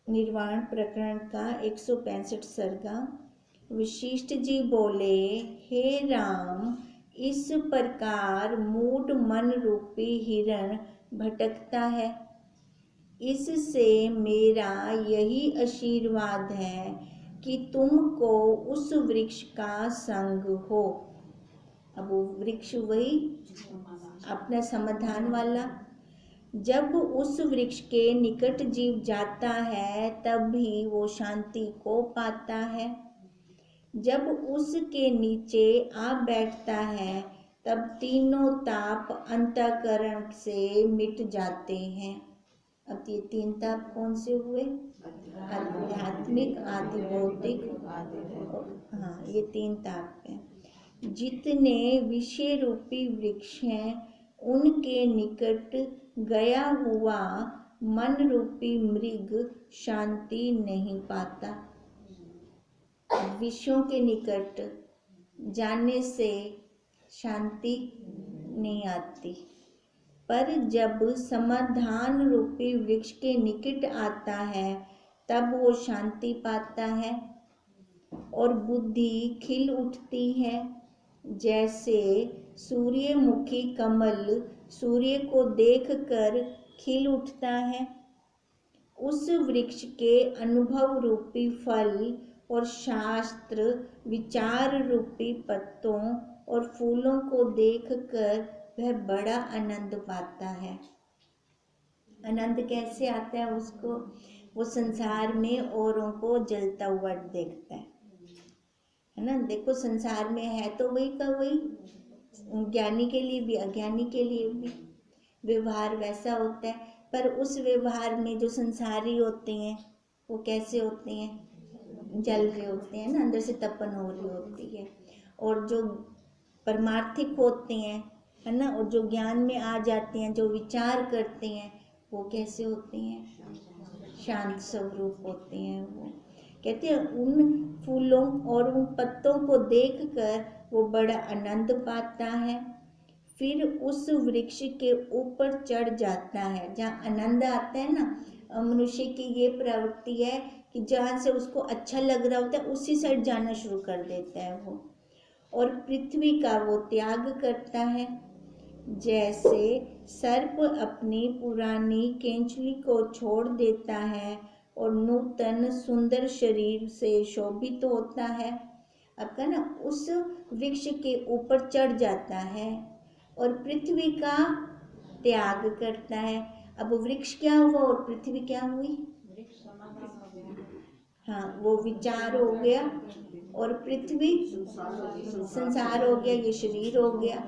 निर्वाण प्रकरण का 165 सर्गा। वशिष्ठ जी बोले, हे राम, इस प्रकार मूढ़ मन रूपी हिरण भटकता है। इससे मेरा यही आशीर्वाद है कि तुमको उस वृक्ष का संग हो। अब वो वृक्ष वही अपना समाधान वाला। जब उस वृक्ष के निकट जीव जाता है तब भी वो शांति को पाता है। जब उसके नीचे आ बैठता है तब तीनों ताप अंतःकरण से मिट जाते हैं। अब ये तीन ताप कौन से हुए? आध्यात्मिक, आदि भौतिक। हाँ, ये तीन ताप हैं। जितने विषय रूपी वृक्ष हैं उनके निकट गया हुआ मन रूपी मृग शांति नहीं पाता। विषयों के निकट जाने से शांति नहीं आती, पर जब समाधान रूपी वृक्ष के निकट आता है तब वो शांति पाता है और बुद्धि खिल उठती है। जैसे सूर्यमुखी कमल सूर्य को देखकर खिल उठता है, उस वृक्ष के अनुभव रूपी फल और शास्त्र विचार रूपी पत्तों और फूलों को देखकर वह बड़ा आनंद पाता है। आनंद कैसे आता है उसको? वो संसार में औरों को जलता हुआ देखता है ना। देखो, संसार में है तो वही का वही, ज्ञानी के लिए भी अज्ञानी के लिए भी व्यवहार वैसा होता है। पर उस व्यवहार में जो संसारी होते हैं वो कैसे होते हैं? जल रहे होते हैं ना, अंदर से तपन हो रही होती है। और जो परमार्थिक होते हैं, है ना, और जो ज्ञान में आ जाते हैं, जो विचार करते हैं, वो कैसे होते हैं? शांत स्वरूप होते हैं। वो कहते हैं उन फूलों और उन पत्तों को देखकर वो बड़ा आनंद पाता है। फिर उस वृक्ष के ऊपर चढ़ जाता है। जहाँ आनंद आता है ना, मनुष्य की ये प्रवृत्ति है कि जहाँ से उसको अच्छा लग रहा होता है उसी साइड जाना शुरू कर देता है वो, और पृथ्वी का वो त्याग करता है। जैसे सर्प अपनी पुरानी केंचुली को छोड़ देता है और नूतन सुंदर शरीर से शोभित होता है। अब का ना, उस वृक्ष के ऊपर चढ़ जाता है और पृथ्वी का त्याग करता है। अब वृक्ष क्या हुआ और पृथ्वी क्या हुई? हाँ, वो विचार हो गया और पृथ्वी संसार हो गया, ये शरीर हो गया,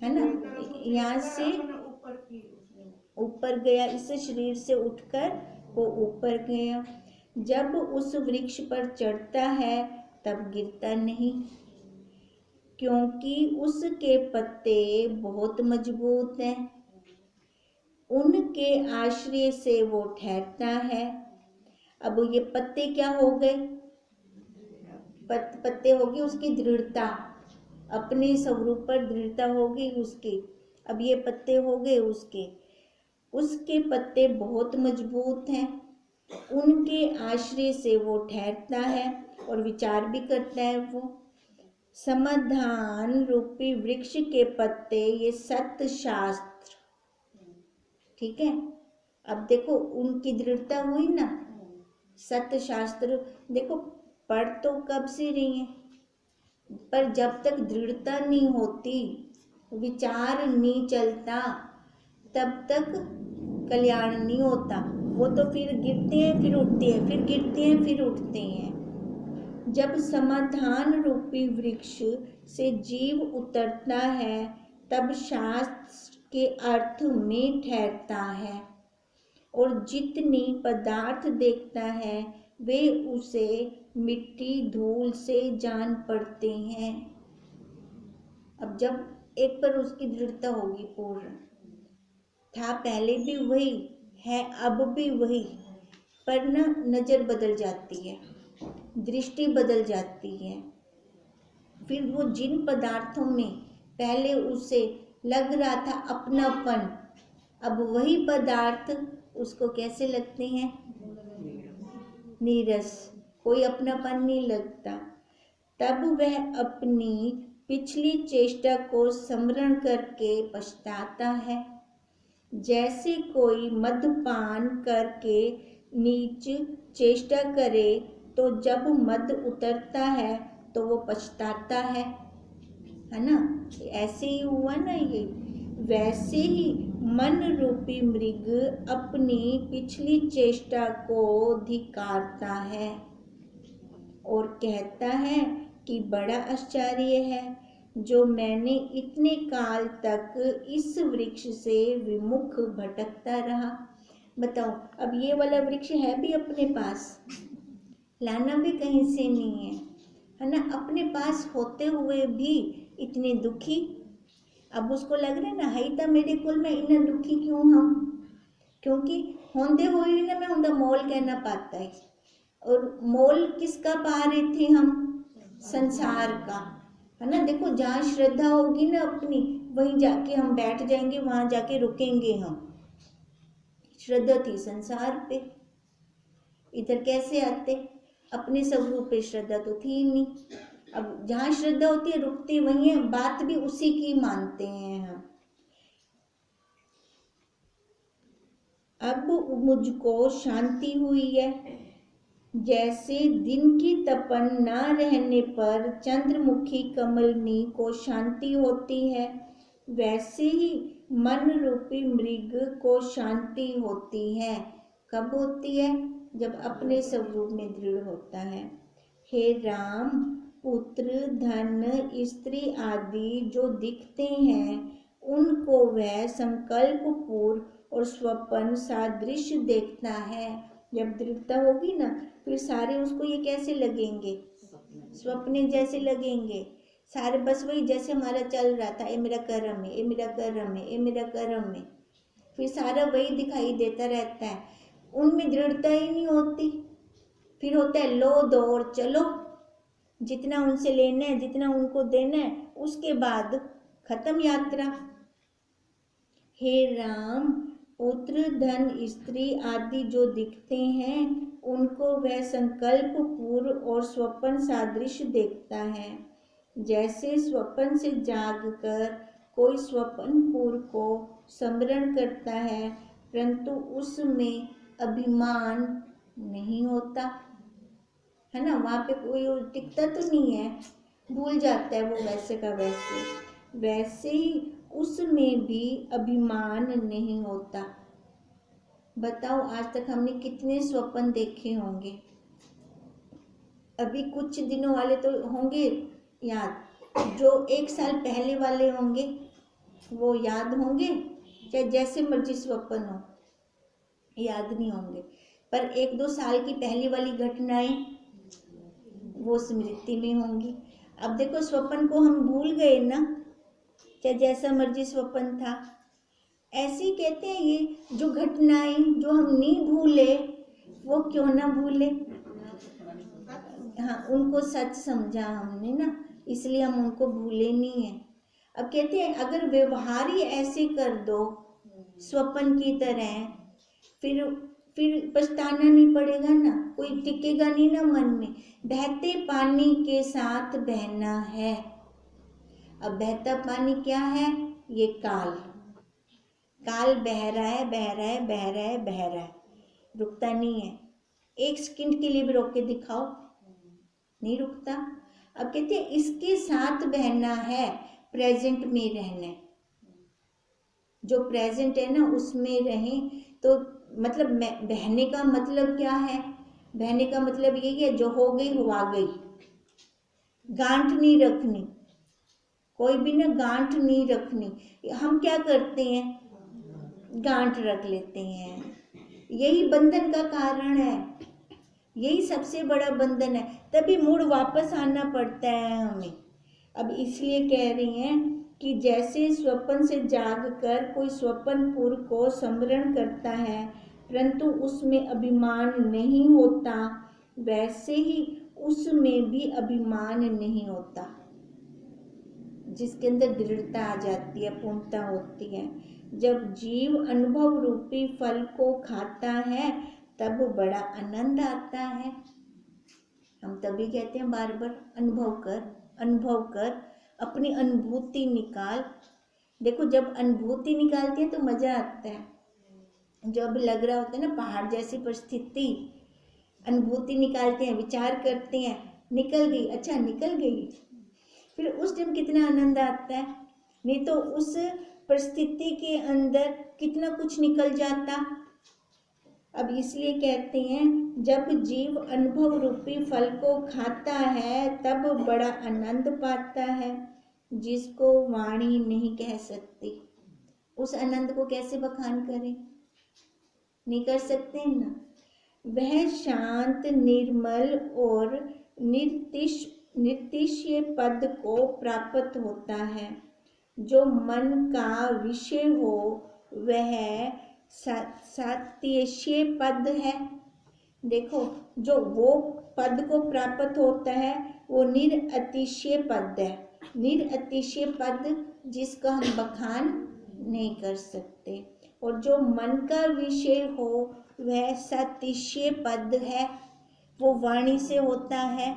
है ना। यहाँ से ऊपर गया, इस शरीर से उठकर वो ऊपर गया। जब उस वृक्ष पर चढ़ता है तब गिरता नहीं, क्योंकि उसके पत्ते बहुत मजबूत हैं। उनके आश्रय से वो ठहरता है। अब ये पत्ते क्या हो गए? पत्ते होगी उसकी दृढ़ता, अपने स्वरूप पर दृढ़ता होगी उसकी। अब ये पत्ते हो गए उसके पत्ते बहुत मजबूत हैं। उनके आश्रय से वो ठहरता है और विचार भी करता है वो। समाधान रूपी वृक्ष के पत्ते ये सत्य शास्त्र, ठीक है। अब देखो उनकी दृढ़ता हुई ना, सत्य शास्त्र देखो पढ़ तो कब से रही है, पर जब तक दृढ़ता नहीं होती, विचार नहीं चलता, तब तक कल्याण नहीं होता। वो तो फिर गिरते हैं फिर उठते हैं, फिर गिरते हैं फिर उठते हैं। जब समाधान रूपी वृक्ष से जीव उतरता है तब शास्त्र के अर्थ में ठहरता है और जितनी पदार्थ देखता है वे उसे मिट्टी धूल से जान पड़ते हैं। अब जब एक पर उसकी दृढ़ता होगी पूर्ण, था पहले भी वही है अब भी वही, पर ना नजर बदल जाती है, दृष्टि बदल जाती है। फिर वो जिन पदार्थों में पहले उसे लग रहा था अपनापन, अब वही पदार्थ उसको कैसे लगते हैं? नीरस, कोई अपनापन नहीं लगता। तब वह अपनी पिछली चेष्टा को स्मरण करके पछताता है। जैसे कोई मद्यपान करके नीच चेष्टा करे तो जब मद उतरता है तो वो पछताता है ना। ऐसे ही हुआ ना ये। वैसे ही मन रूपी मृग अपनी पिछली चेष्टा को धिक्कारता है और कहता है कि बड़ा आश्चर्य है, जो मैंने इतने काल तक इस वृक्ष से विमुख भटकता रहा। बताओ, अब ये वाला वृक्ष है भी अपने पास, लाना भी कहीं से नहीं है ना। अपने पास होते हुए भी इतने दुखी। अब उसको लग रहा है ना, है तो मेरे कुल में इतना दुखी क्यों हम, क्योंकि होंदे हुए ना मैं होंदा मोल कहना पाता है। और मोल किसका पा रहे थे हम? संसार का, है ना। देखो, जहाँ श्रद्धा होगी ना अपनी, वहीं जाके हम बैठ जाएंगे, वहां जाके रुकेंगे हम। श्रद्धा थी संसार पे, इधर कैसे आते? अपने स्वरूप पे श्रद्धा तो थी ही नहीं। अब जहाँ श्रद्धा होती है रुकती वही है, बात भी उसी की मानते हैं हम। अब मुझको शांति हुई है। जैसे दिन की तपन न रहने पर चंद्रमुखी कमलनी को शांति होती है, वैसे ही मन रूपी मृग को शांति होती है। कब होती है? जब अपने स्वरूप में दृढ़ होता है। हे राम, पुत्र, धन, स्त्री आदि जो दिखते हैं उनको वह संकल्प पूर्व और स्वप्न सादृश्य देखता है। जब दृढ़ता होगी ना, फिर सारे उसको ये कैसे लगेंगे? स्वप्ने जैसे लगेंगे सारे। बस वही जैसे हमारा चल रहा था, ये मेरा कर्म है, ये मेरा कर्म है, ये मेरा कर्म है, फिर सारा वही दिखाई देता रहता है। उनमें दृढ़ता ही नहीं होती। फिर होता है लो दो और चलो, जितना उनसे लेना है, जितना उनको देना है, उसके बाद खत्म यात्रा। हे राम, पुत्र, धन, स्त्री आदि जो दिखते हैं उनको वह संकल्प पूर्व और स्वप्न सादृश्य देखता है। जैसे स्वप्न से जागकर कोई स्वप्न पूर्व को स्मरण करता है, परंतु उसमें अभिमान नहीं होता, है ना। वहाँ पे कोई टिकता तो नहीं है, भूल जाता है वो वैसे का वैसे। वैसे ही उसमें भी अभिमान नहीं होता। बताओ, आज तक हमने कितने स्वप्न देखे होंगे? अभी कुछ दिनों वाले तो होंगे याद, जो 1 साल पहले वाले होंगे वो याद होंगे, चाहे जैसे मर्जी स्वप्न हो, याद नहीं होंगे। पर 1-2 साल की पहली वाली घटनाएं वो स्मृति में होंगी। अब देखो, स्वप्न को हम भूल गए ना, चाहे जैसा मर्जी स्वप्न था। ऐसे ही कहते हैं, ये जो घटनाएं जो हम नहीं भूले वो क्यों ना भूले। हाँ, उनको सच समझा हमने ना, इसलिए हम उनको भूले नहीं है। अब कहते हैं, अगर व्यवहार ही ऐसे कर दो स्वप्न की तरह, फिर पछताना नहीं पड़ेगा ना, कोई टिकेगा नहीं ना मन में। बहते पानी के साथ बहना है। अब बहता पानी क्या है? ये काल। काल बह रहा है, बह रहा है, बह रहा है, बह रहा है, रुकता नहीं है। 1 सेकंड के लिए भी रोक के दिखाओ, नहीं रुकता। अब कहते हैं, इसके साथ बहना है, प्रेजेंट में रहना। जो प्रेजेंट है ना उसमें रहें। तो मतलब बहने का मतलब क्या है? बहने का मतलब यही है, जो हो गई हुआ गई, गांठ नहीं रखनी, कोई भी ना गांठ नहीं रखनी। हम क्या करते हैं? गांठ रख लेते हैं। यही बंधन का कारण है, यही सबसे बड़ा बंधन है। तभी मुड़ वापस आना पड़ता है हमें। अब इसलिए कह रही हैं कि जैसे स्वप्न से जागकर कोई स्वप्न पूर्व को स्मरण करता है, परंतु उसमें अभिमान नहीं होता, वैसे ही उसमें भी अभिमान नहीं होता। जिसके अंदर दृढ़ता आ जाती है, पूर्णता होती है। जब जीव अनुभव रूपी फल को खाता है तब बड़ा आनंद आता है। हम तभी कहते हैं बार बार अनुभव कर, अपनी अनुभूति निकाल। देखो जब अनुभूति निकालते हैं तो मजा आता है। जब लग रहा होता है ना पहाड़ जैसी परिस्थिति, अनुभूति निकालते हैं, विचार करते हैं, निकल गई, अच्छा निकल गई, फिर उस टाइम कितना आनंद आता है। नहीं तो उस परिस्थिति के अंदर कितना कुछ निकल जाता। अब इसलिए कहते हैं जब जीव अनुभव रूपी फल को खाता है तब बड़ा आनंद पाता है, जिसको वाणी नहीं कह सकती। उस आनंद को कैसे बखान करें, नहीं कर सकते हैं ना। वह शांत, निर्मल और निर्तिशय पद को प्राप्त होता है। जो मन का विषय हो वह सातिशय पद है। देखो जो वो पद को प्राप्त होता है वो निरतिशय पद है। निरतिशय पद जिसका हम बखान नहीं कर सकते। और जो मन का विषय हो वह सातिशय पद है, वो वाणी से होता है।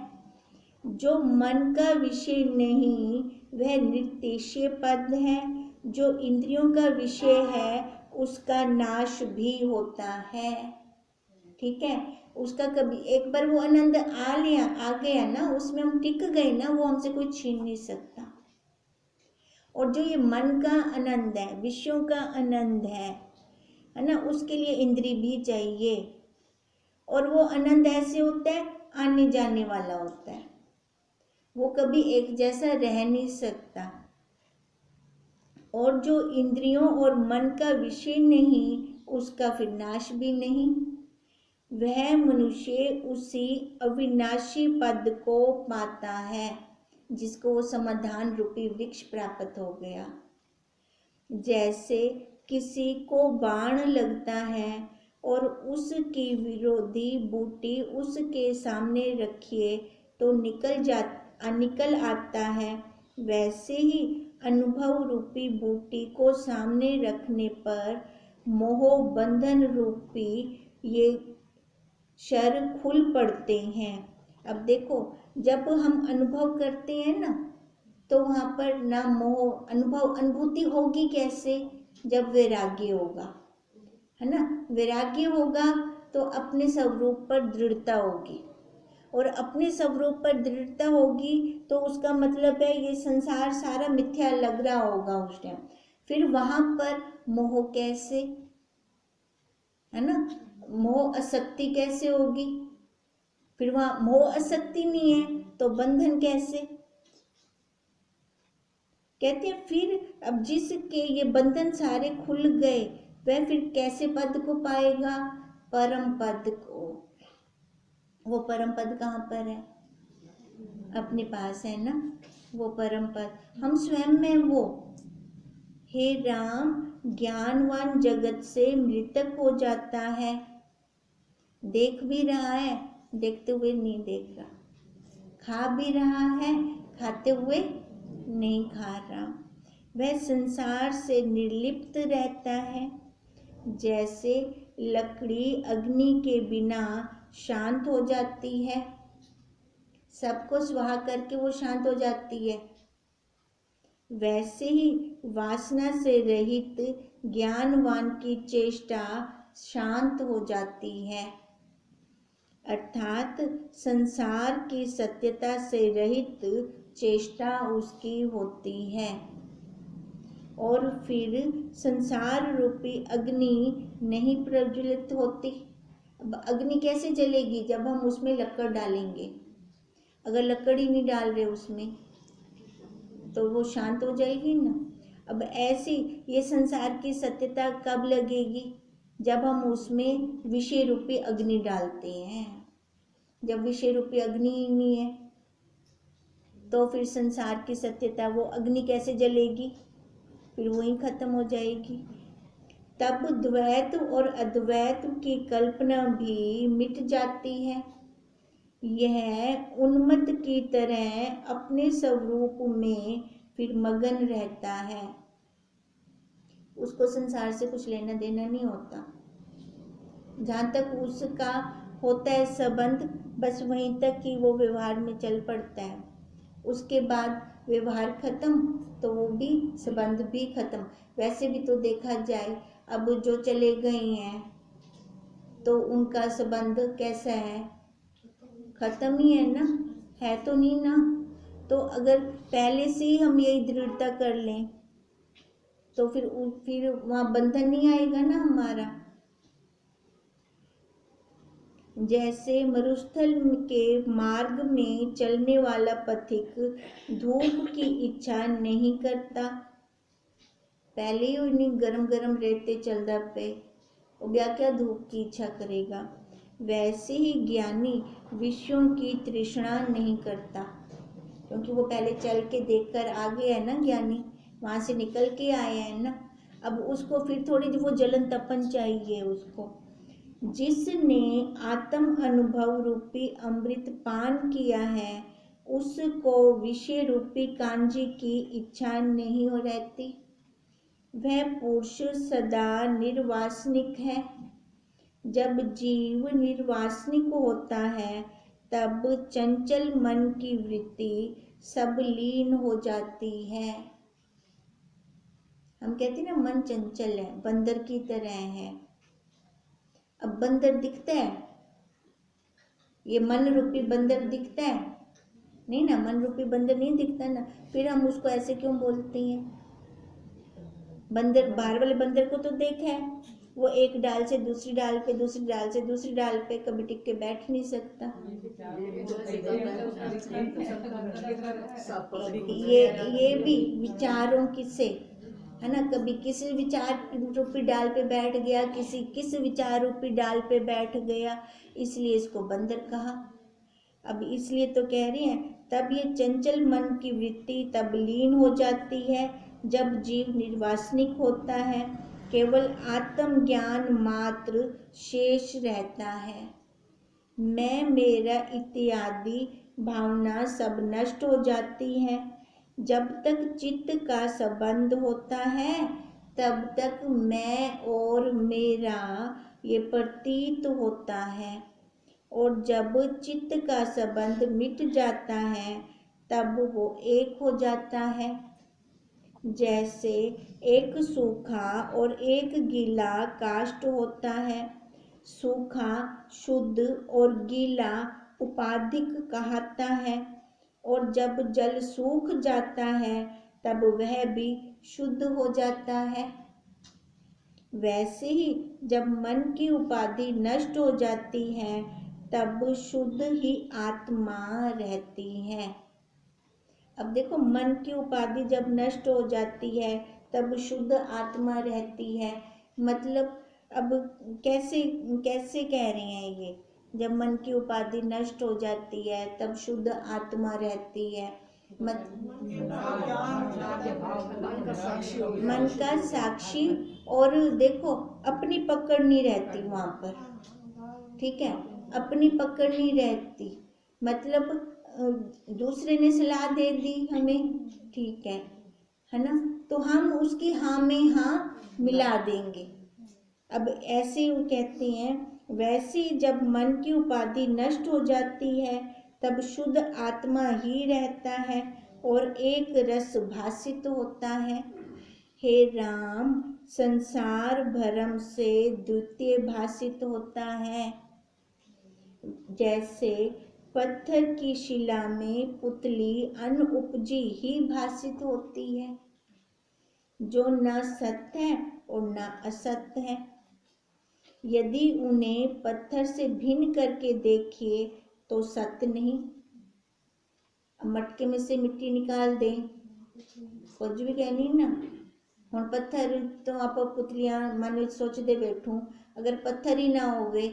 जो मन का विषय नहीं वह निर्तिशय पद है। जो इंद्रियों का विषय है उसका नाश भी होता है। ठीक है, उसका कभी एक बार वो आनंद आ गया ना, उसमें हम टिक गए ना, वो हमसे कोई छीन नहीं सकता। और जो ये मन का आनंद है, विषयों का आनंद है ना, उसके लिए इंद्री भी चाहिए। और वो आनंद ऐसे होता है, आने जाने वाला होता है, वो कभी एक जैसा रह नहीं सकता। और जो इंद्रियों और मन का विषय नहीं उसका फिर नाश भी नहीं। वह मनुष्य उसी अविनाशी पद को पाता है जिसको वो समाधान रूपी वृक्ष प्राप्त हो गया। जैसे किसी को बाण लगता है और उसकी विरोधी बूटी उसके सामने रखिए तो निकल आता है, वैसे ही अनुभव रूपी बूटी को सामने रखने पर मोह बंधन रूपी ये शर खुल पड़ते हैं। अब देखो जब हम अनुभव करते हैं ना तो वहाँ पर ना मोह, अनुभूति होगी कैसे, जब वैराग्य होगा, है ना। वैराग्य होगा तो अपने स्वरूप पर दृढ़ता होगी, और अपने स्वरूप पर दृढ़ता होगी तो उसका मतलब है ये संसार सारा मिथ्या लग रहा होगा उस टाइम। फिर वहाँ पर मोह कैसे, है ना, मोह आसक्ति कैसे होगी। फिर वहाँ मोह आसक्ति नहीं है तो बंधन कैसे। कहते हैं फिर अब जिसके ये बंधन सारे खुल गए वह फिर कैसे पद को पाएगा, परम पद को। वो परम पद कहाँ पर है, अपने पास है ना, वो परम पद हम स्वयं में वो। हे राम, ज्ञानवान जगत से मृतक हो जाता है, देख भी रहा है, देखते हुए नहीं देख रहा, खा भी रहा है, खाते हुए नहीं खा रहा। वह संसार से निर्लिप्त रहता है, जैसे लकड़ी अग्नि के बिना शांत हो जाती है, सबको स्वाहा करके वो शांत हो जाती है। वैसे ही वासना से रहित ज्ञानवान की चेष्टा शांत हो जाती है, अर्थात संसार की सत्यता से रहित चेष्टा उसकी होती है। और फिर संसार रूपी अग्नि नहीं प्रज्वलित होती। अब अग्नि कैसे जलेगी, जब हम उसमें लकड़ डालेंगे। अगर लकड़ ही नहीं डाल रहे उसमें तो वो शांत हो जाएगी ना। अब ऐसी ये संसार की सत्यता कब लगेगी, जब हम उसमें विषय रूपी अग्नि डालते हैं। जब विषय रूपी अग्नि ही नहीं है तो फिर संसार की सत्यता, वो अग्नि कैसे जलेगी, फिर वही खत्म हो जाएगी। तब द्वैत और अद्वैत की कल्पना भी मिट जाती है। यह उन्मत्त की तरह अपने स्वरूप में फिर मगन रहता है, उसको संसार से कुछ लेना देना नहीं होता। जहाँ तक उसका होता है संबंध, बस वहीं तक ही वो व्यवहार में चल पड़ता है। उसके बाद व्यवहार खत्म तो वो भी संबंध भी खत्म। वैसे भी तो देखा जाए, अब जो चले गए हैं तो उनका संबंध कैसा है, खत्म ही है ना, है तो नहीं ना। तो अगर पहले से ही हम यही दृढ़ता कर लें तो फिर वहाँ बंधन नहीं आएगा ना हमारा। जैसे मरुस्थल के मार्ग में चलने वाला पथिक धूप की इच्छा नहीं करता, पहले ही उन्हें गरम गरम रेते चलता पे, अब क्या धूप की इच्छा करेगा। वैसे ही ज्ञानी विषयों की तृष्णा नहीं करता, क्योंकि वो पहले चल के देखकर आ गया है ना, ज्ञानी वहाँ से निकल के आया है ना। अब उसको फिर थोड़ी वो जलन तपन चाहिए उसको। जिसने आत्म अनुभव रूपी अमृत पान किया है उसको विषय रूपी कांजी की इच्छा नहीं हो रहती। वह पुरुष सदा निर्वासनिक है। जब जीव निर्वासनिक होता है तब चंचल मन की वृत्ति सब लीन हो जाती है। हम कहते हैं ना मन चंचल है, बंदर की तरह है। अब बंदर दिखता है, ये मन रूपी बंदर दिखता है नहीं ना, मन रूपी बंदर नहीं दिखता ना, फिर हम उसको ऐसे क्यों बोलते हैं। बंदर, बाहर वाले बंदर को तो देखा है, वो एक डाल से दूसरी डाल पे, दूसरी डाल से दूसरी डाल पे कभी टिक के बैठ नहीं सकता। ये भी विचारों किसे है ना, कभी किसी विचार रूपी डाल पे बैठ गया, किस विचार रूपी डाल पे बैठ गया, इसलिए इसको बंदर कहा। अब इसलिए तो कह रहे हैं तब ये चंचल मन की वृत्ति तब लीन हो जाती है जब जीव निर्वासनिक होता है, केवल आत्मज्ञान मात्र शेष रहता है। मैं मेरा इत्यादि भावना सब नष्ट हो जाती है। जब तक चित्त का संबंध होता है तब तक मैं और मेरा ये प्रतीत होता है, और जब चित्त का संबंध मिट जाता है तब वो एक हो जाता है। जैसे एक सूखा और एक गीला काष्ठ होता है। सूखा शुद्ध और गीला उपाधिक कहता है, और जब जल सूख जाता है तब वह भी शुद्ध हो जाता है। वैसे ही जब मन की उपाधि नष्ट हो जाती है तब शुद्ध ही आत्मा रहती है। अब देखो, मन की उपाधि जब नष्ट हो जाती है तब शुद्ध आत्मा रहती है, मतलब अब कैसे कैसे कह रहे हैं ये, जब मन की उपाधि नष्ट हो जाती है तब शुद्ध आत्मा रहती है। मन का साक्षी, और देखो अपनी पकड़ नहीं रहती वहाँ पर, ठीक है, अपनी पकड़ नहीं रहती, मतलब दूसरे ने सलाह दे दी हमें, ठीक है ना, तो हम उसकी हाँ में हाँ मिला देंगे। अब ऐसे वो कहते हैं, वैसे जब मन की उपाधि नष्ट हो जाती है तब शुद्ध आत्मा ही रहता है और एक रस भासित होता है। हे राम, संसार भरम से द्वितीय भासित होता है। जैसे पत्थर की शिला में पुतली अनउपजी ही भासित होती है, जो न सत्य है और न असत्य है। यदि उन्हें पत्थर से भिन्न करके देखिए तो सत्य नहीं। मटके में से मिट्टी निकाल दें, कुछ भी कहनी ना, हम पत्थर तो आप पुतलियां मन सोचते बैठूं, अगर पत्थर ही ना होवे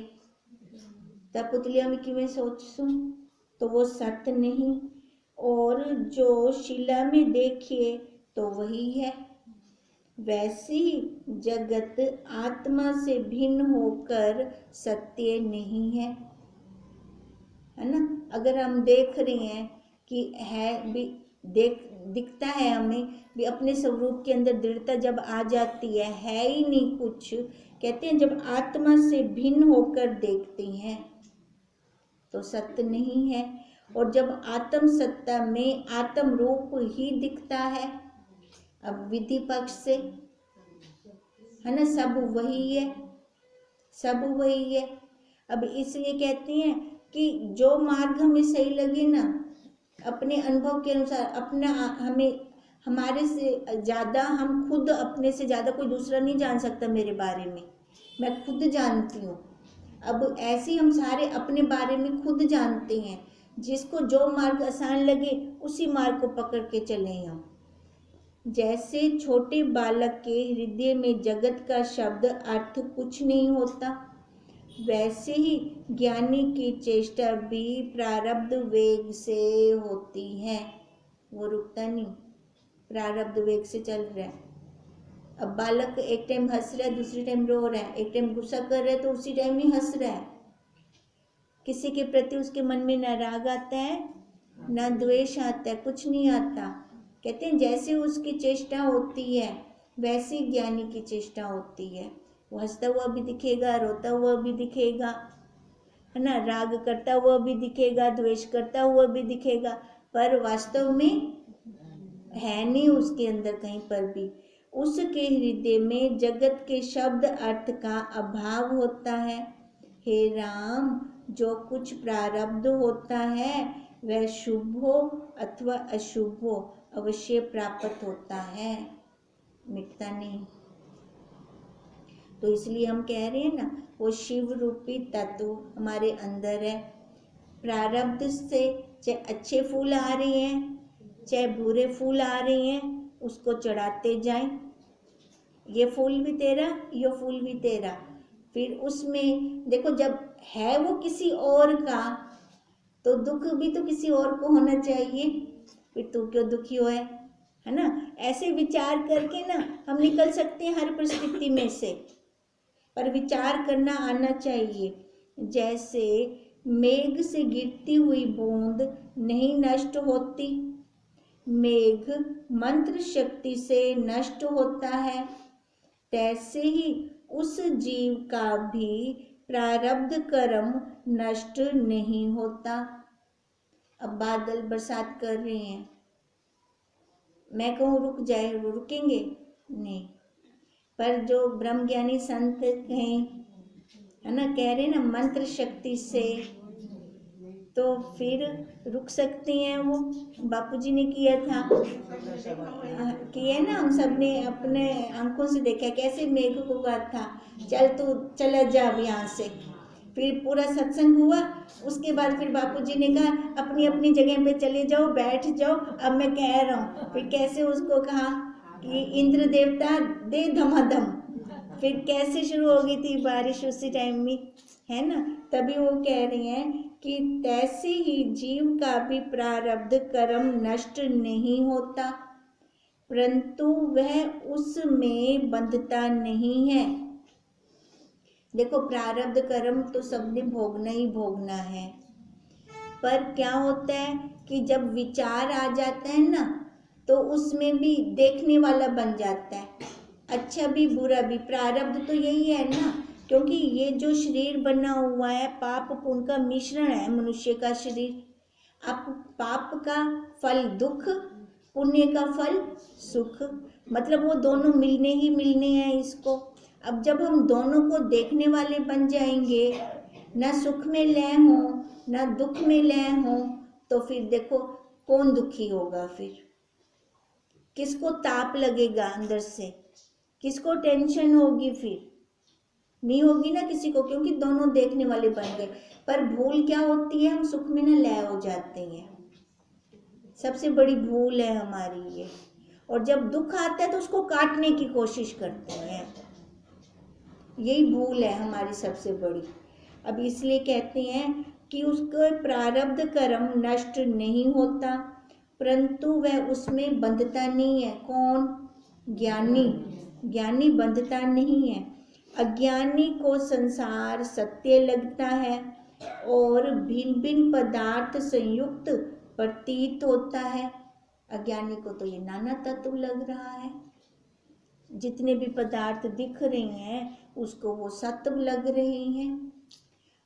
तब पुतलियां भी किवें सोचूं, तो वो सत्य नहीं। और जो शिला में देखिए तो वही है। वैसे ही जगत आत्मा से भिन्न होकर सत्य नहीं है ना। अगर हम देख रहे हैं कि है भी, दिखता है हमें भी, अपने स्वरूप के अंदर दृढ़ता जब आ जाती है ही नहीं कुछ। कहते हैं जब आत्मा से भिन्न होकर देखते हैं तो सत्य नहीं है, और जब आत्म सत्ता में आत्म रूप ही दिखता है, अब विधि पक्ष से है ना, सब वही है, सब वही है। अब इसलिए कहते हैं कि जो मार्ग हमें सही लगे ना, अपने अनुभव के अनुसार, अपना हमें, हमारे से ज़्यादा हम खुद, अपने से ज़्यादा कोई दूसरा नहीं जान सकता मेरे बारे में, मैं खुद जानती हूँ। अब ऐसे हम सारे अपने बारे में खुद जानते हैं, जिसको जो मार्ग आसान लगे उसी मार्ग को पकड़ के चले हम। जैसे छोटे बालक के हृदय में जगत का शब्द अर्थ कुछ नहीं होता, वैसे ही ज्ञानी की चेष्टा भी प्रारब्ध वेग से होती है, वो रुकता नहीं, प्रारब्ध वेग से चल रहा है। अब बालक एक टाइम हंस रहा है, दूसरी टाइम रो रहा है, एक टाइम गुस्सा कर रहा है तो उसी टाइम ही हंस रहा है। किसी के प्रति उसके मन में ना राग आता है ना द्वेष आता है, कुछ नहीं आता। कहते हैं जैसे उसकी चेष्टा होती है वैसे ज्ञानी की चेष्टा होती है। वो हंसता हुआ भी दिखेगा, रोता हुआ भी दिखेगा, है ना, राग करता हुआ भी दिखेगा, द्वेष करता हुआ भी दिखेगा, पर वास्तव में है नहीं उसके अंदर कहीं पर भी। उसके हृदय में जगत के शब्द अर्थ का अभाव होता है। हे राम, जो कुछ प्रारब्ध होता है वह शुभ हो अथवा अशुभ हो अवश्य प्राप्त होता है, मिटता नहीं। तो इसलिए हम कह रहे हैं ना, वो शिव रूपी तत्व हमारे अंदर है। प्रारब्ध से चाहे अच्छे फूल आ रहे हैं चाहे बुरे फूल आ रहे हैं, उसको चढ़ाते जाएं। ये फूल भी तेरा, ये फूल भी तेरा। फिर उसमें देखो, जब है वो किसी और का तो दुख भी तो किसी और को होना चाहिए, फिर तू क्यों दुखी होए, है ना। ऐसे विचार करके ना हम निकल सकते हैं हर परिस्थिति में से, पर विचार करना आना चाहिए। जैसे मेघ से गिरती हुई बूंद नहीं नष्ट होती, मेघ मंत्र शक्ति से नष्ट होता है, तैसे ही उस जीव का भी प्रारब्ध कर्म नष्ट नहीं होता। अब बादल बरसात कर रहे हैं, मैं कहूँ रुक जाए, वो रुकेंगे नहीं, पर जो ब्रह्मज्ञानी संत हैं, है ना, कह रहे हैं ना मंत्र शक्ति से, तो फिर रुक सकते हैं। वो बापूजी ने किया था, किया ना, हम सब ने अपने आंखों से देखा कैसे मेघ को कहा था चल तू चला जा अब यहाँ से। फिर पूरा सत्संग हुआ, उसके बाद फिर बापूजी ने कहा अपनी अपनी जगह पे चले जाओ, बैठ जाओ, अब मैं कह रहा हूँ। फिर कैसे उसको कहा कि इंद्र देवता दे धमाधम, फिर कैसे शुरू हो गई थी बारिश उसी टाइम में, है ना। तभी वो कह रहे हैं कि तैसे ही जीव का भी प्रारब्ध कर्म नष्ट नहीं होता, परंतु वह उसमें बंधता नहीं है। देखो, प्रारब्ध कर्म तो सबने भोगना ही भोगना है, पर क्या होता है कि जब विचार आ जाता है ना, तो उसमें भी देखने वाला बन जाता है, अच्छा भी बुरा भी। प्रारब्ध तो यही है ना, क्योंकि ये जो शरीर बना हुआ है पाप पुण्य का मिश्रण है, मनुष्य का शरीर। अब पाप का फल दुख, पुण्य का फल सुख, मतलब वो दोनों मिलने ही मिलने हैं इसको। अब जब हम दोनों को देखने वाले बन जाएंगे, ना सुख में लय हो ना दुख में लय हो, तो फिर देखो कौन दुखी होगा, फिर किसको ताप लगेगा अंदर से, किसको टेंशन होगी, फिर नहीं होगी ना किसी को, क्योंकि दोनों देखने वाले बन गए। पर भूल क्या होती है, हम सुख में ना लय हो जाते हैं, सबसे बड़ी भूल है हमारी ये। और जब दुख आता है तो उसको काटने की कोशिश करते हैं, यही भूल है हमारी सबसे बड़ी। अब इसलिए कहते हैं कि उसका प्रारब्ध कर्म नष्ट नहीं होता, परंतु वह उसमें बंधता नहीं है। कौन? ज्ञानी। ज्ञानी बंधता नहीं है। अज्ञानी को संसार सत्य लगता है और भिन्न भिन्न पदार्थ संयुक्त प्रतीत होता है। अज्ञानी को तो ये नाना तत्व लग रहा है, जितने भी पदार्थ दिख रहे हैं उसको वो सत्व लग रहे हैं।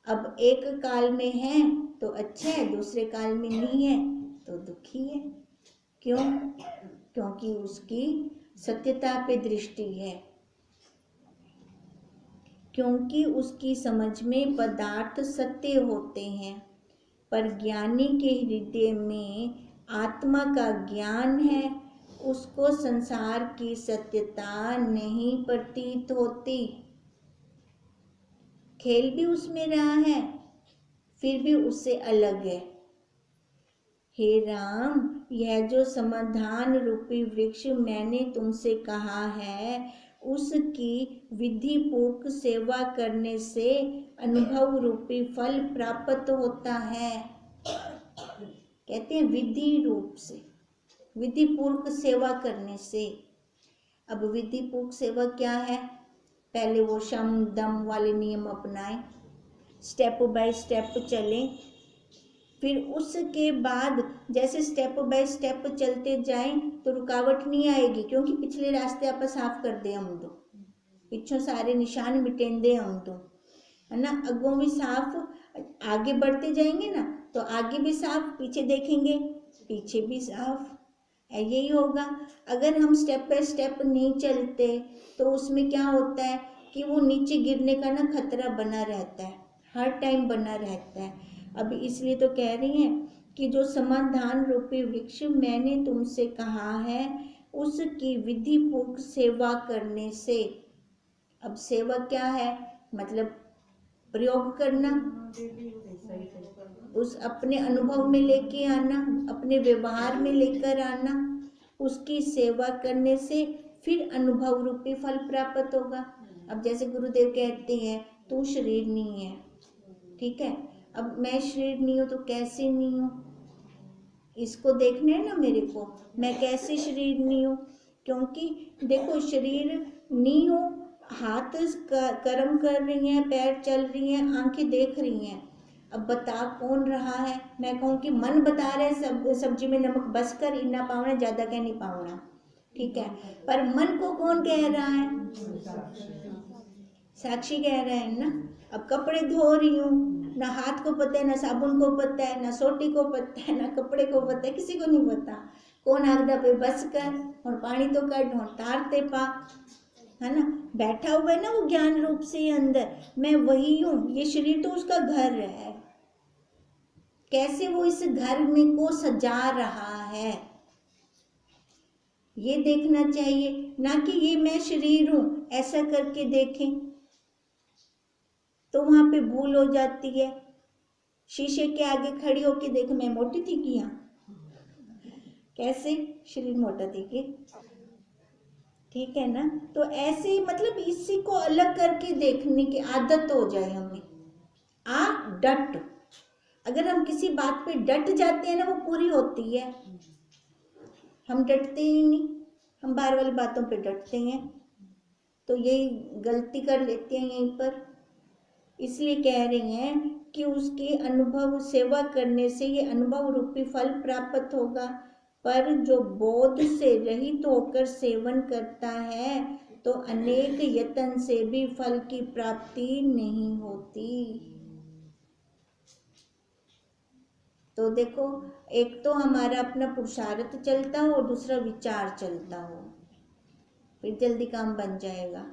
अब एक काल में है तो अच्छा है, दूसरे काल में नहीं है तो दुखी है। क्यों? क्योंकि उसकी सत्यता पे दृष्टि है, क्योंकि उसकी समझ में पदार्थ सत्य होते हैं। पर ज्ञानी के हृदय में आत्मा का ज्ञान है, उसको संसार की सत्यता नहीं प्रतीत होती। खेल भी उसमें रहा है, फिर भी उससे अलग है। हे राम, यह जो समाधान रूपी वृक्ष मैंने तुमसे कहा है, उसकी विधि पूर्वक सेवा करने से अनुभव रूपी फल प्राप्त होता है। कहते हैं विधि रूप से, विधि पूर्वक सेवा करने से। अब विधि पूर्वक सेवा क्या है? पहले वो शम दम वाले नियम अपनाएं, स्टेप बाय स्टेप चलें, फिर उसके बाद जैसे स्टेप बाय स्टेप चलते जाएं तो रुकावट नहीं आएगी, क्योंकि पिछले रास्ते आप साफ कर दे हम तो, पिछों सारे निशान मिटेंदे हम तो, है ना। अगों भी साफ, आगे बढ़ते जाएंगे ना तो आगे भी साफ, पीछे देखेंगे पीछे भी साफ, यही होगा। अगर हम स्टेप बाय स्टेप नहीं चलते तो उसमें क्या होता है कि वो नीचे गिरने का ना खतरा बना रहता है, हर टाइम बना रहता है। अब इसलिए तो कह रही हैं कि जो समाधान रूपी वृक्ष मैंने तुमसे कहा है, उसकी विधि पूर्वक सेवा करने से। अब सेवा क्या है? मतलब प्रयोग करना, उस अपने अनुभव में लेके आना, अपने व्यवहार में लेकर आना, उसकी सेवा करने से फिर अनुभव रूपी फल प्राप्त होगा। अब जैसे गुरुदेव कहते हैं तू शरीर नहीं है, ठीक है। अब मैं शरीर नहीं हूँ तो कैसे नहीं हूँ, इसको देखना है ना मेरे को, मैं कैसे शरीर नहीं हूँ। क्योंकि देखो शरीर नहीं हो, हाथ कर्म कर रही हैं, पैर चल रही हैं, आंखें देख रही हैं, अब बता कौन रहा है? मैं कहूँ कि मन बता रहे सब्जी में नमक बस कर, इतना पावना ज़्यादा क्या नहीं पावना, ठीक है। पर मन को कौन कह रहा है? साक्षी कह रहा है ना। अब कपड़े धो रही हूँ, ना हाथ को पता है, ना साबुन को पता है, ना सोटी को पता है, ना कपड़े को पता है, किसी को नहीं पता। कौन आगदा पे बस कर और पानी तो कट और तारते पा, है ना। बैठा हुआ है ना वो ज्ञान रूप से अंदर, मैं वही हूँ। ये शरीर तो उसका घर है, कैसे वो इस घर में को सजा रहा है ये देखना चाहिए, ना कि ये मैं शरीर हूँ ऐसा करके देखें तो वहां पे भूल हो जाती है। शीशे के आगे खड़ी होके देख, मैं मोटी थी कि कैसे शरीर मोटा थी कि, ठीक है ना। तो ऐसे मतलब इसी को अलग करके देखने की आदत हो जाए हमें। डट, अगर हम किसी बात पे डट जाते हैं ना वो पूरी होती है। हम डटते ही नहीं, हम बाहर वाली बातों पे डटते हैं, तो यही गलती कर लेते हैं यहीं पर। इसलिए कह रही हैं कि उसके अनुभव सेवा करने से ये अनुभव रूपी फल प्राप्त होगा। पर जो बोध से रहित होकर सेवन करता है तो अनेक यत्न से भी फल की प्राप्ति नहीं होती। तो देखो, एक तो हमारा अपना पुरुषार्थ चलता हो और दूसरा विचार चलता हो, फिर जल्दी काम बन जाएगा।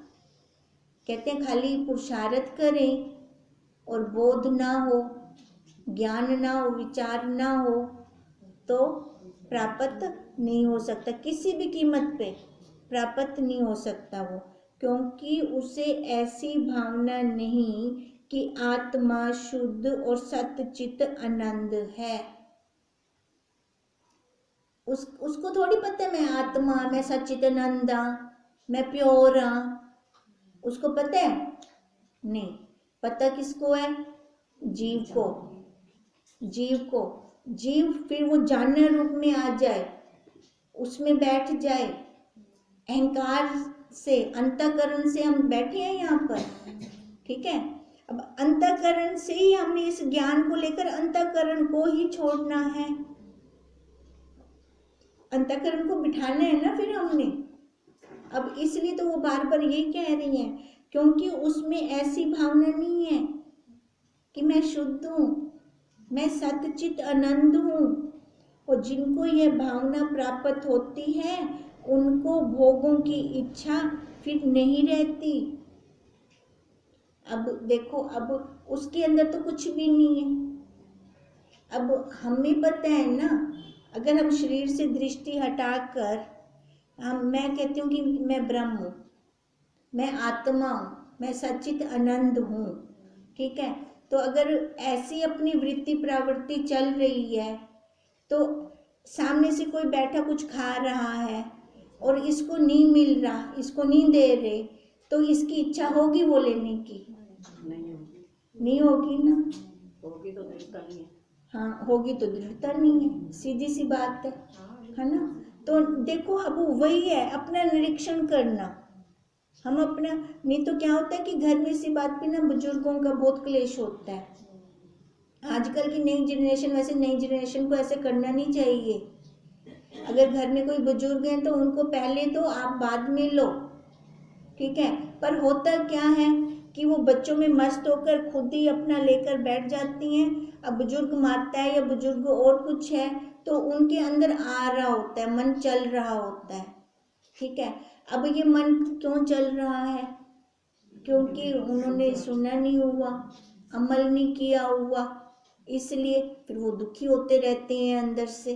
कहते हैं खाली पुरुषार्थ करें और बोध ना हो, ज्ञान ना हो, विचार ना हो तो प्राप्त नहीं हो सकता, किसी भी कीमत पे प्राप्त नहीं हो सकता वो। क्योंकि उसे ऐसी भावना नहीं कि आत्मा शुद्ध और सतचित आनंद है। उसको थोड़ी पता है मैं आत्मा, मैं सच्चिदानंद, मैं प्योर हाँ, उसको पता है नहीं। पता किसको है? जीव को। जीव को, जीव फिर वो जानना रूप में आ जाए, उसमें बैठ जाए, अहंकार से, अंतःकरण से हम बैठे हैं यहाँ पर, ठीक है। अब अंतःकरण से ही हमने इस ज्ञान को लेकर अंतःकरण को ही छोड़ना है। अंतःकरण को बिठाना है ना फिर हमने। अब इसलिए तो वो बार बार यही कह रही हैं, क्योंकि उसमें ऐसी भावना नहीं है कि मैं शुद्ध हूँ, मैं सतचित आनंद हूँ। और जिनको यह भावना प्राप्त होती है उनको भोगों की इच्छा फिर नहीं रहती। अब देखो, अब उसके अंदर तो कुछ भी नहीं है। अब हमें पता है ना, अगर हम शरीर से दृष्टि हटाकर मैं कहती हूँ कि मैं ब्रह्म हूँ, मैं आत्मा हूँ, मैं सच्चित आनंद हूँ, ठीक है। तो अगर ऐसी अपनी वृत्ति प्रवृत्ति चल रही है तो सामने से कोई बैठा कुछ खा रहा है और इसको नहीं मिल रहा, इसको नहीं दे रहे, तो इसकी इच्छा होगी वो लेने की? नहीं होगी ना। होगी तो दृढ़ता नहीं है। हाँ, होगी तो दृढ़ता नहीं है, सीधी सी बात है ना। तो देखो, अब वही है अपना निरीक्षण करना। हम अपना, नहीं तो क्या होता है कि घर में इसी बात पे ना बुजुर्गों का बहुत क्लेश होता है। आजकल की नई जनरेशन, वैसे नई जनरेशन को ऐसे करना नहीं चाहिए। अगर घर में कोई बुजुर्ग हैं तो उनको पहले दो, आप बाद में लो, ठीक है। पर होता क्या है कि वो बच्चों में मस्त होकर खुद ही अपना लेकर बैठ जाती हैं। अब बुजुर्ग मारता है या बुजुर्ग और कुछ है तो उनके अंदर आ रहा होता है, मन चल रहा होता है, ठीक है। अब ये मन क्यों चल रहा है? क्योंकि उन्होंने सुना नहीं हुआ, अमल नहीं किया हुआ, इसलिए फिर वो दुखी होते रहते हैं अंदर से।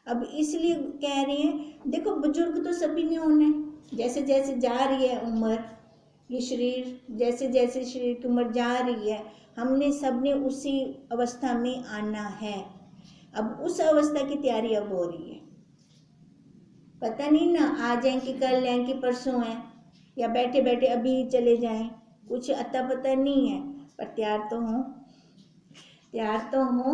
अब इसलिए कह रहे हैं, देखो बुजुर्ग तो सभी ने होना है। जैसे जैसे जा रही है उम्र, ये शरीर जैसे जैसे शरीर की उम्र जा रही है, हमने सबने उसी अवस्था में आना है। अब उस अवस्था की तैयारी अब हो रही है। पता नहीं ना आ जाए कि कल हैं कि परसों हैं, या बैठे बैठे अभी चले जाएं, कुछ अता पता नहीं है। पर तैयार तो हो, तैयार तो हो,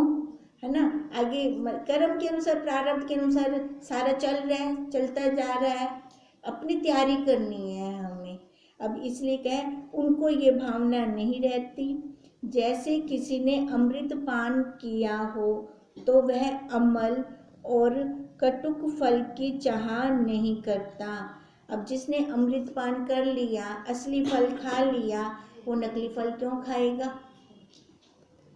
है ना। आगे कर्म के अनुसार, प्रारब्ध के अनुसार सारा चल रहा है, चलता जा रहा है, अपनी तैयारी करनी है हमें। अब इसलिए कहें, उनको ये भावना नहीं रहती। जैसे किसी ने अमृत पान किया हो तो वह अमल और कटुक फल की चाह नहीं करता। अब जिसने अमृत पान कर लिया, असली फल खा लिया, वो नकली फल क्यों खाएगा?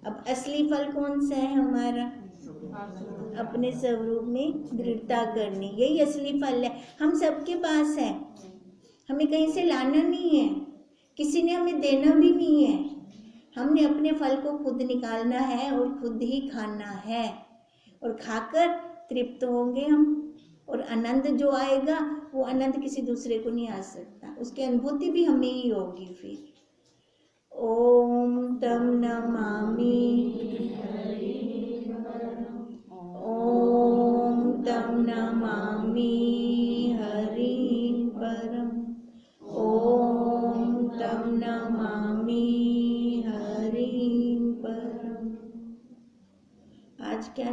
अब असली फल कौन सा है हमारा? अपने स्वरूप में दृढ़ता करनी, यही असली फल है। हम सबके पास है, हमें कहीं से लाना नहीं है, किसी ने हमें देना भी नहीं है। हमने अपने फल को खुद निकालना है और खुद ही खाना है, और खाकर तृप्त होंगे हम। और आनंद जो आएगा वो आनंद किसी दूसरे को नहीं आ सकता, उसकी अनुभूति भी हमें ही होगी फिर। ओम तम नमामि, ओम तम नमामि हरिं परम, ओम तम नमामि हरिं परम। आज क्या